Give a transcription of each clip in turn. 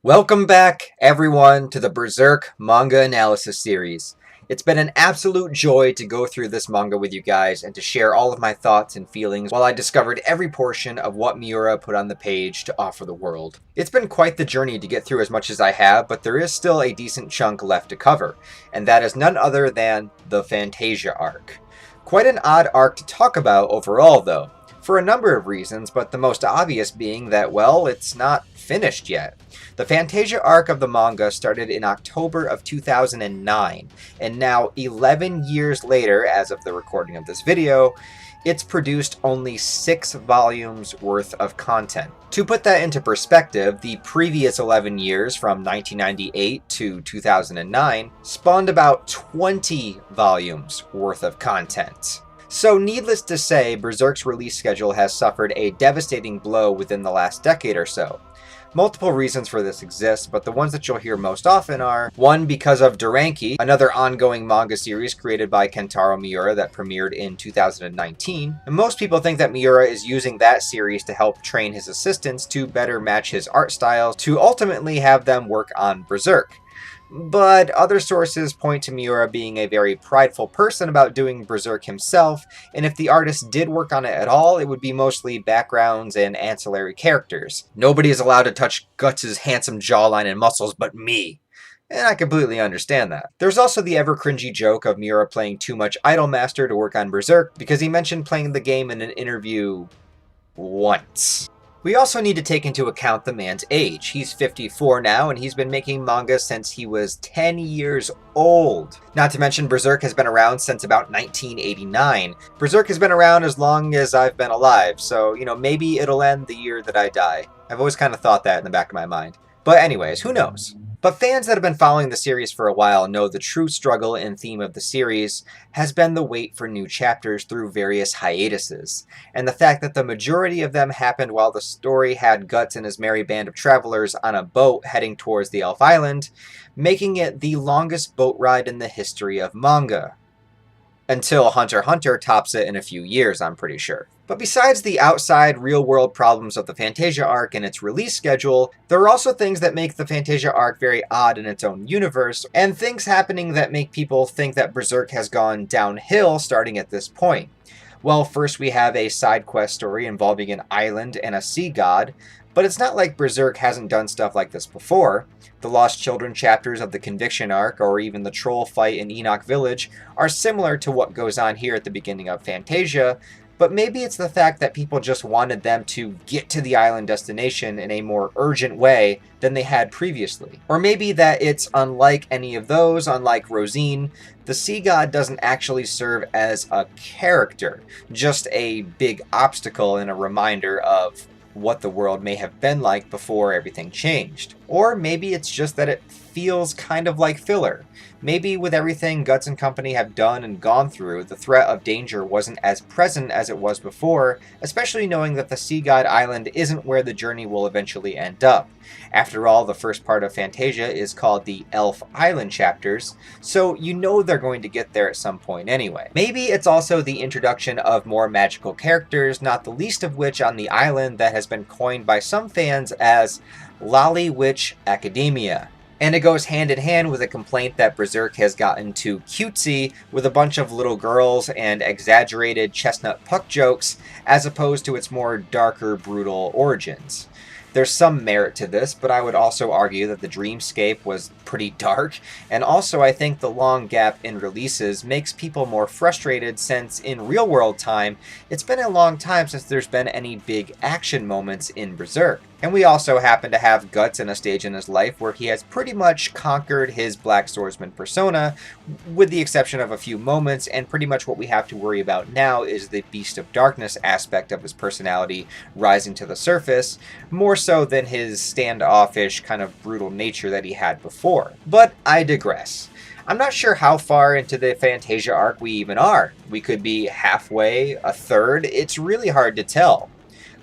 Welcome back, everyone, to the Berserk manga analysis series. It's been an absolute joy to go through this manga with you guys and to share all of my thoughts and feelings while I discovered every portion of what Miura put on the page to offer the world. It's been quite the journey to get through as much as I have, but there is still a decent chunk left to cover, and that is none other than the Fantasia arc. Quite an odd arc to talk about overall, though, for a number of reasons, but the most obvious being that, well, it's not finished yet. The Fantasia arc of the manga started in October of 2009, and now 11 years later, as of the recording of this video, it's produced only 6 volumes worth of content. To put that into perspective, the previous 11 years, from 1998 to 2009, spawned about 20 volumes worth of content. So needless to say, Berserk's release schedule has suffered a devastating blow within the last decade or so. Multiple reasons for this exist, but the ones that you'll hear most often are, one, because of Duranki, another ongoing manga series created by Kentaro Miura that premiered in 2019. And most people think that Miura is using that series to help train his assistants to better match his art styles to ultimately have them work on Berserk. But other sources point to Miura being a very prideful person about doing Berserk himself, and if the artist did work on it at all, it would be mostly backgrounds and ancillary characters. Nobody is allowed to touch Guts' handsome jawline and muscles but me. And I completely understand that. There's also the ever cringy joke of Miura playing too much Idolmaster to work on Berserk, because he mentioned playing the game in an interview once. We also need to take into account the man's age. He's 54 now, and he's been making manga since he was 10 years old. Not to mention, Berserk has been around since about 1989. Berserk has been around as long as I've been alive, so, maybe it'll end the year that I die. I've always kind of thought that in the back of my mind. But anyways, who knows? But fans that have been following the series for a while know the true struggle and theme of the series has been the wait for new chapters through various hiatuses, and the fact that the majority of them happened while the story had Guts and his merry band of travelers on a boat heading towards the Elf Island, making it the longest boat ride in the history of manga. Until Hunter x Hunter tops it in a few years, I'm pretty sure. But besides the outside, real-world problems of the Fantasia arc and its release schedule, there are also things that make the Fantasia arc very odd in its own universe, and things happening that make people think that Berserk has gone downhill starting at this point. Well, first we have a side quest story involving an island and a sea god, but it's not like Berserk hasn't done stuff like this before. The Lost Children chapters of the Conviction arc, or even the troll fight in Enoch Village, are similar to what goes on here at the beginning of Fantasia, but maybe it's the fact that people just wanted them to get to the island destination in a more urgent way than they had previously. Or maybe that it's unlike any of those, unlike Rosine, the sea god doesn't actually serve as a character, just a big obstacle and a reminder of what the world may have been like before everything changed. Or maybe it's just that it feels kind of like filler. Maybe with everything Guts and company have done and gone through, the threat of danger wasn't as present as it was before, especially knowing that the Sea God Island isn't where the journey will eventually end up. After all, the first part of Fantasia is called the Elf Island chapters, so you know they're going to get there at some point anyway. Maybe it's also the introduction of more magical characters, not the least of which on the island that has been coined by some fans as Lolly Witch Academia. And it goes hand in hand with a complaint that Berserk has gotten too cutesy with a bunch of little girls and exaggerated chestnut puck jokes, as opposed to its more darker, brutal origins. There's some merit to this, but I would also argue that the Dreamscape was pretty dark, and also I think the long gap in releases makes people more frustrated since in real-world time, it's been a long time since there's been any big action moments in Berserk. And we also happen to have Guts in a stage in his life where he has pretty much conquered his Black Swordsman persona, with the exception of a few moments, and pretty much what we have to worry about now is the Beast of Darkness aspect of his personality rising to the surface, more so than his standoffish, kind of brutal nature that he had before. But I digress. I'm not sure how far into the Fantasia arc we even are. We could be halfway, a third, it's really hard to tell.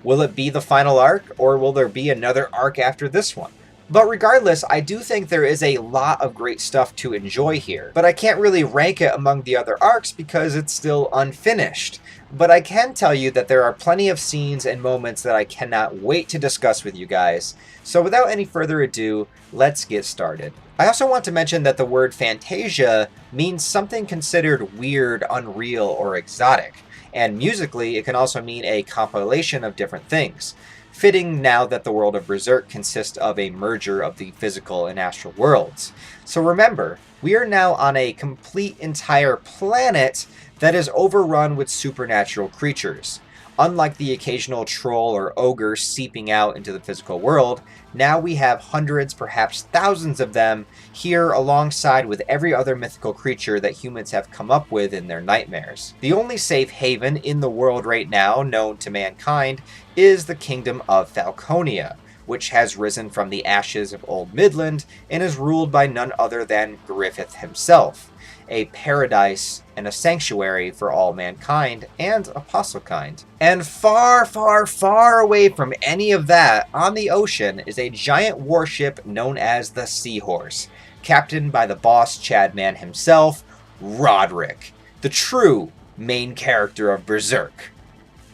Will it be the final arc, or will there be another arc after this one? But regardless, I do think there is a lot of great stuff to enjoy here. But I can't really rank it among the other arcs because it's still unfinished. But I can tell you that there are plenty of scenes and moments that I cannot wait to discuss with you guys. So without any further ado, let's get started. I also want to mention that the word Fantasia means something considered weird, unreal, or exotic. And musically, it can also mean a compilation of different things. Fitting now that the world of Berserk consists of a merger of the physical and astral worlds. So remember, we are now on a complete entire planet that is overrun with supernatural creatures. Unlike the occasional troll or ogre seeping out into the physical world, now we have hundreds, perhaps thousands of them here alongside with every other mythical creature that humans have come up with in their nightmares. The only safe haven in the world right now known to mankind is the kingdom of Falconia, which has risen from the ashes of Old Midland and is ruled by none other than Griffith himself, a paradise and a sanctuary for all mankind and apostlekind. And far, far, far away from any of that, on the ocean, is a giant warship known as the Seahorse, captained by the boss Chadman himself, Roderick, the true main character of Berserk.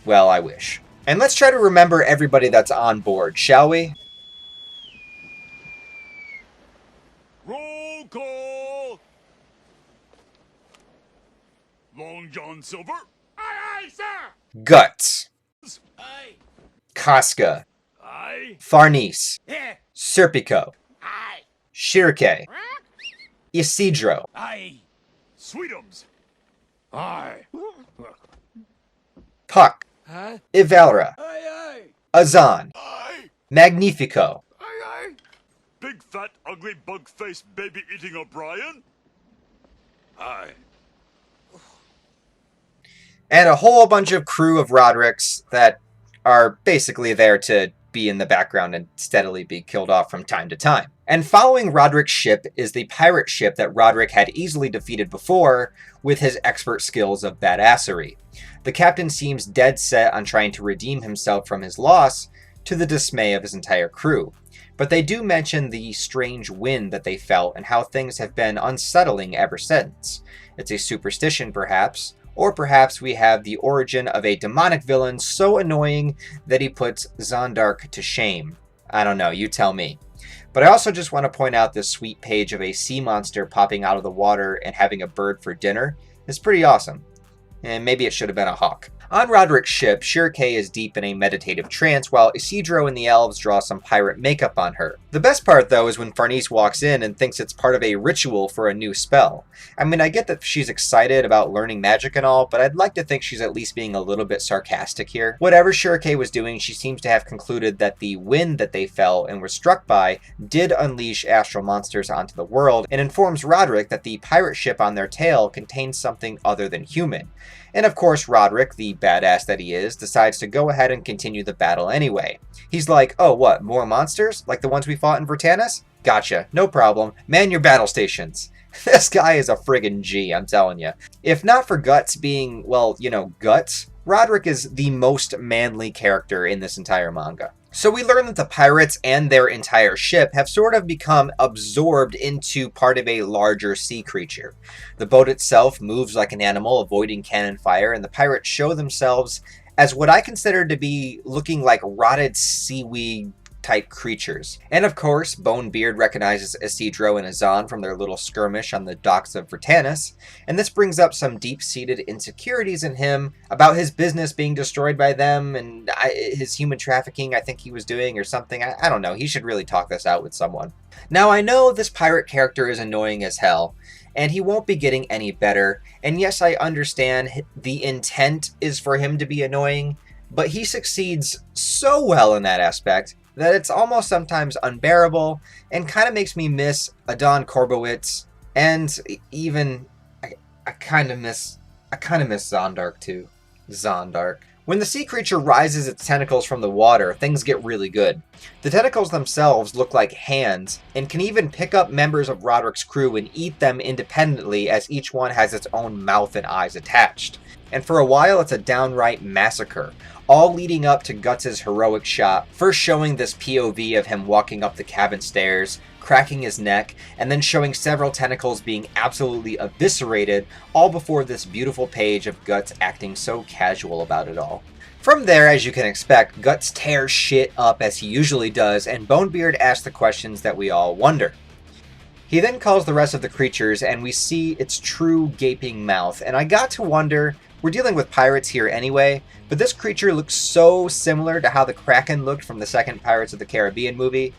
Well, I wish. And let's try to remember everybody that's on board, shall we? Roll call! Long John Silver? Aye, aye, sir! Guts. Aye. Casca. Aye. Farnese. Yeah. Serpico. Aye. Shirke. Isidro. Aye. Sweetums. Aye. Puck. Huh? Ivalra. Aye, aye. Azan. Aye. Magnifico. Aye, aye. Big fat ugly bug-faced baby-eating O'Brien? Aye. And a whole bunch of crew of Rodericks that are basically there to be in the background and steadily be killed off from time to time. And following Roderick's ship is the pirate ship that Roderick had easily defeated before with his expert skills of badassery. The captain seems dead set on trying to redeem himself from his loss, to the dismay of his entire crew. But they do mention the strange wind that they felt and how things have been unsettling ever since. It's a superstition, perhaps, or perhaps we have the origin of a demonic villain so annoying that he puts Zondark to shame. I don't know, you tell me. But I also just want to point out this sweet page of a sea monster popping out of the water and having a bird for dinner. It's pretty awesome. And maybe it should have been a hawk. On Roderick's ship, Shirke is deep in a meditative trance while Isidro and the elves draw some pirate makeup on her. The best part, though, is when Farnese walks in and thinks it's part of a ritual for a new spell. I mean, I get that she's excited about learning magic and all, but I'd like to think she's at least being a little bit sarcastic here. Whatever Shirke was doing, she seems to have concluded that the wind that they felt and were struck by did unleash astral monsters onto the world, and informs Roderick that the pirate ship on their tail contains something other than human. And of course, Roderick, the badass that he is, decides to go ahead and continue the battle anyway. He's like, oh, what, more monsters? Like the ones we fought in Vertanis? Gotcha, no problem. Man your battle stations. This guy is a friggin' G, I'm telling you. If not for Guts being, well, you know, Guts, Roderick is the most manly character in this entire manga. So we learn that the pirates and their entire ship have sort of become absorbed into part of a larger sea creature. The boat itself moves like an animal, avoiding cannon fire, and the pirates show themselves as what I consider to be looking like rotted seaweed type creatures. And of course, Bonebeard recognizes Isidro and Azan from their little skirmish on the docks of Vertanis, and this brings up some deep-seated insecurities in him about his business being destroyed by them and his human trafficking I think he was doing or something. I don't know, he should really talk this out with someone. Now I know this pirate character is annoying as hell, and he won't be getting any better, and yes, I understand the intent is for him to be annoying, but he succeeds so well in that aspect that it's almost sometimes unbearable and kind of makes me miss Adon Korbowitz, and even I kind of miss Zondark too. Zondark. When the sea creature rises its tentacles from the water, things get really good. The tentacles themselves look like hands, and can even pick up members of Roderick's crew and eat them independently as each one has its own mouth and eyes attached. And for a while it's a downright massacre. all leading up to Guts' heroic shot, first showing this POV of him walking up the cabin stairs, cracking his neck, and then showing several tentacles being absolutely eviscerated, all before this beautiful page of Guts acting so casual about it all. From there, as you can expect, Guts tears shit up as he usually does, and Bonebeard asks the questions that we all wonder. He then calls the rest of the creatures, and we see its true gaping mouth, and I got to wonder, we're dealing with pirates here anyway, but this creature looks so similar to how the Kraken looked from the second Pirates of the Caribbean movie.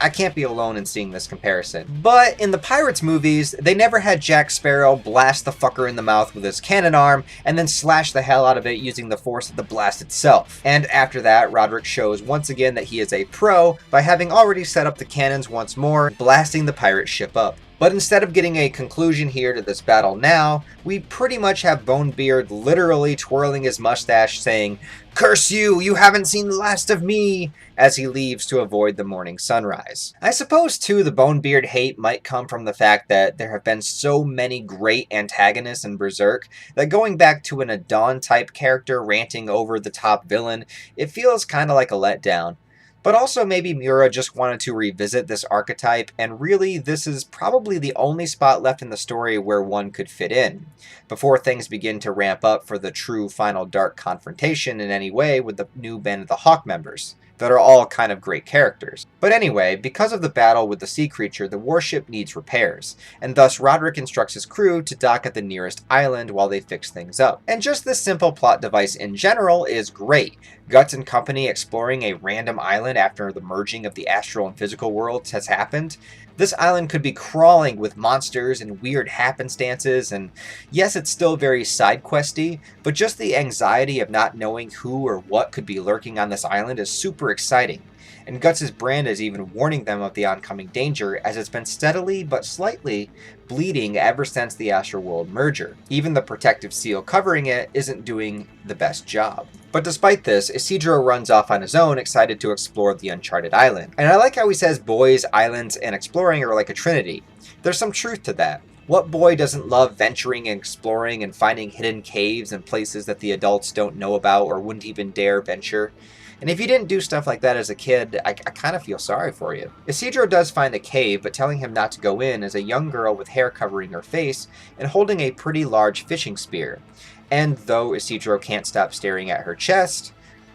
I can't be alone in seeing this comparison. But in the Pirates movies, they never had Jack Sparrow blast the fucker in the mouth with his cannon arm and then slash the hell out of it using the force of the blast itself. And after that, Roderick shows once again that he is a pro by having already set up the cannons once more, blasting the pirate ship up. But instead of getting a conclusion here to this battle now, we pretty much have Bonebeard literally twirling his mustache saying, "Curse you, you haven't seen the last of me," as he leaves to avoid the morning sunrise. I suppose too the Bonebeard hate might come from the fact that there have been so many great antagonists in Berserk that going back to an Adon type character ranting over the top villain, it feels kinda like a letdown. But also maybe Miura just wanted to revisit this archetype, and really this is probably the only spot left in the story where one could fit in, before things begin to ramp up for the true final dark confrontation in any way with the new Band of the Hawk members, that are all kind of great characters. But anyway, because of the battle with the sea creature, the warship needs repairs, and thus Roderick instructs his crew to dock at the nearest island while they fix things up. And just this simple plot device in general is great. Guts and company exploring a random island after the merging of the astral and physical worlds has happened. This island could be crawling with monsters and weird happenstances, and yes, it's still very side questy, but just the anxiety of not knowing who or what could be lurking on this island is super exciting. And Guts' brand is even warning them of the oncoming danger, as it's been steadily but slightly bleeding ever since the Astral World merger. Even the protective seal covering it isn't doing the best job. But despite this, Isidro runs off on his own, excited to explore the uncharted island. And I like how he says boys, islands, and exploring are like a trinity. There's some truth to that. What boy doesn't love venturing and exploring and finding hidden caves and places that the adults don't know about or wouldn't even dare venture? And if you didn't do stuff like that as a kid, I kind of feel sorry for you. Isidro does find a cave, but telling him not to go in is a young girl with hair covering her face and holding a pretty large fishing spear. And though Isidro can't stop staring at her chest,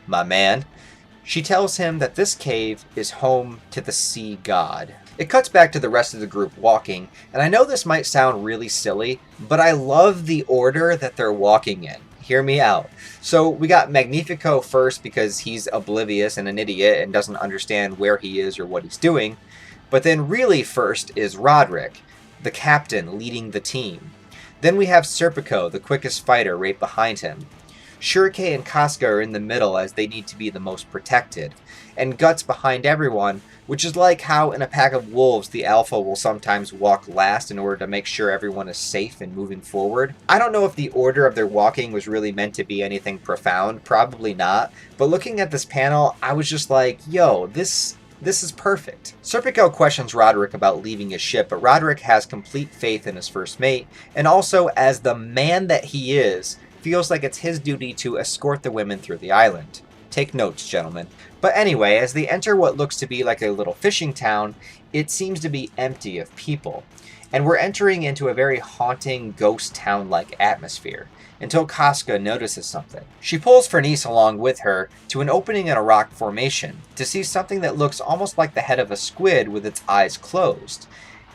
my man, she tells him that this cave is home to the sea god. It cuts back to the rest of the group walking, and I know this might sound really silly, but I love the order that they're walking in. Hear me out. So we got Magnifico first because he's oblivious and an idiot and doesn't understand where he is or what he's doing. But then really first is Roderick, the captain leading the team. Then we have Serpico, the quickest fighter, right behind him. Shurike and Casca are in the middle as they need to be the most protected. And Guts behind everyone, which is like how in a pack of wolves the alpha will sometimes walk last in order to make sure everyone is safe and moving forward. I don't know if the order of their walking was really meant to be anything profound, probably not, but looking at this panel, I was just like, yo, this is perfect. Serpico questions Roderick about leaving his ship, but Roderick has complete faith in his first mate, and also, as the man that he is, feels like it's his duty to escort the women through the island. Take notes, gentlemen. But anyway, as they enter what looks to be like a little fishing town, it seems to be empty of people. And we're entering into a very haunting, ghost town-like atmosphere, until Casca notices something. She pulls Fernice along with her to an opening in a rock formation to see something that looks almost like the head of a squid with its eyes closed.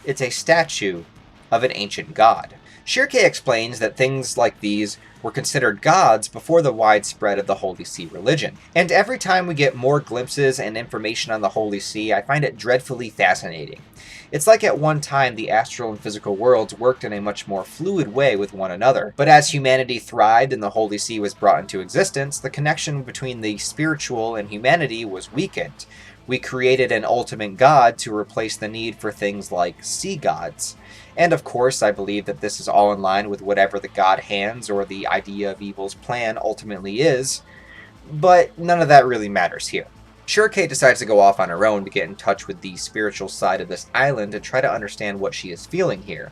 It's a statue of an ancient god. Shirke explains that things like these were considered gods before the widespread of the Holy See religion. And every time we get more glimpses and information on the Holy See, I find it dreadfully fascinating. It's like at one time the astral and physical worlds worked in a much more fluid way with one another. But as humanity thrived and the Holy See was brought into existence, the connection between the spiritual and humanity was weakened. We created an ultimate god to replace the need for things like sea gods. And of course, I believe that this is all in line with whatever the god hands or the idea of evil's plan ultimately is, but none of that really matters here. Shurike decides to go off on her own to get in touch with the spiritual side of this island and try to understand what she is feeling here.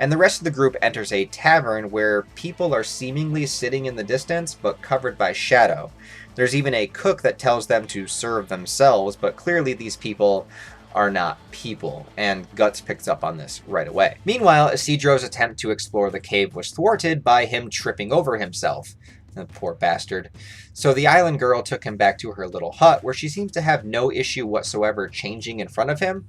and the rest of the group enters a tavern where people are seemingly sitting in the distance but covered by shadow. There's even a cook that tells them to serve themselves, but clearly these people are not people, and Guts picks up on this right away. Meanwhile, Isidro's attempt to explore the cave was thwarted by him tripping over himself. The poor bastard. So the island girl took him back to her little hut, where she seems to have no issue whatsoever changing in front of him.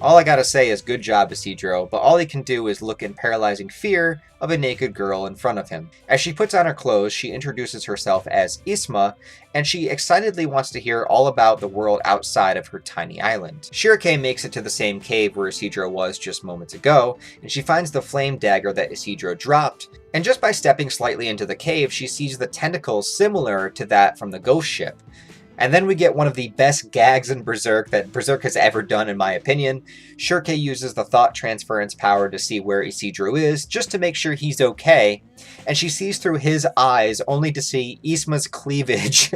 All I gotta say is good job, Isidro, but all he can do is look in paralyzing fear of a naked girl in front of him. As she puts on her clothes, she introduces herself as Isma, and she excitedly wants to hear all about the world outside of her tiny island. Shirake makes it to the same cave where Isidro was just moments ago, and she finds the flame dagger that Isidro dropped, and just by stepping slightly into the cave, she sees the tentacles similar to that from the ghost ship. And then we get one of the best gags in Berserk that Berserk has ever done, in my opinion. Shirake uses the thought transference power to see where Isidro is, just to make sure he's okay, and she sees through his eyes only to see Isma's cleavage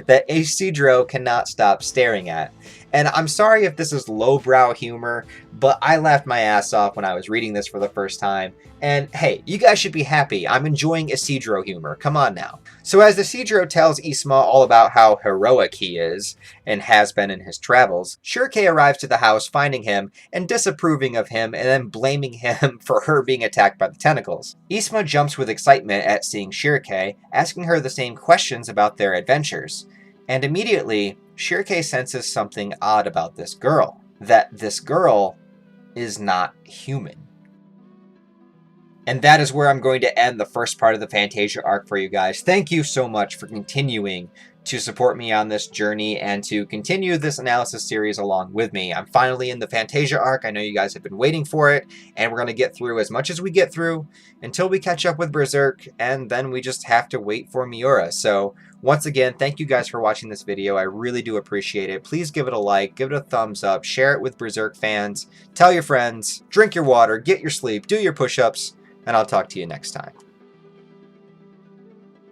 that Isidro cannot stop staring at. And I'm sorry if this is lowbrow humor, but I laughed my ass off when I was reading this for the first time. And hey, you guys should be happy. I'm enjoying Isidro humor. Come on now. So as Isidro tells Isma all about how heroic he is, and has been in his travels, Shirake arrives to the house finding him and disapproving of him and then blaming him for her being attacked by the tentacles. Isma jumps with excitement at seeing Shirake, asking her the same questions about their adventures. And immediately, Shirake senses something odd about this girl. That this girl is not human. And that is where I'm going to end the first part of the Fantasia arc for you guys. Thank you so much for continuing to support me on this journey and to continue this analysis series along with me. I'm finally in the Fantasia arc. I know you guys have been waiting for it, and we're going to get through as much as we get through until we catch up with Berserk, and then we just have to wait for Miura. So once again, thank you guys for watching this video. I really do appreciate it. Please give it a like, give it a thumbs up, share it with Berserk fans, tell your friends, drink your water, get your sleep, do your push-ups, and I'll talk to you next time.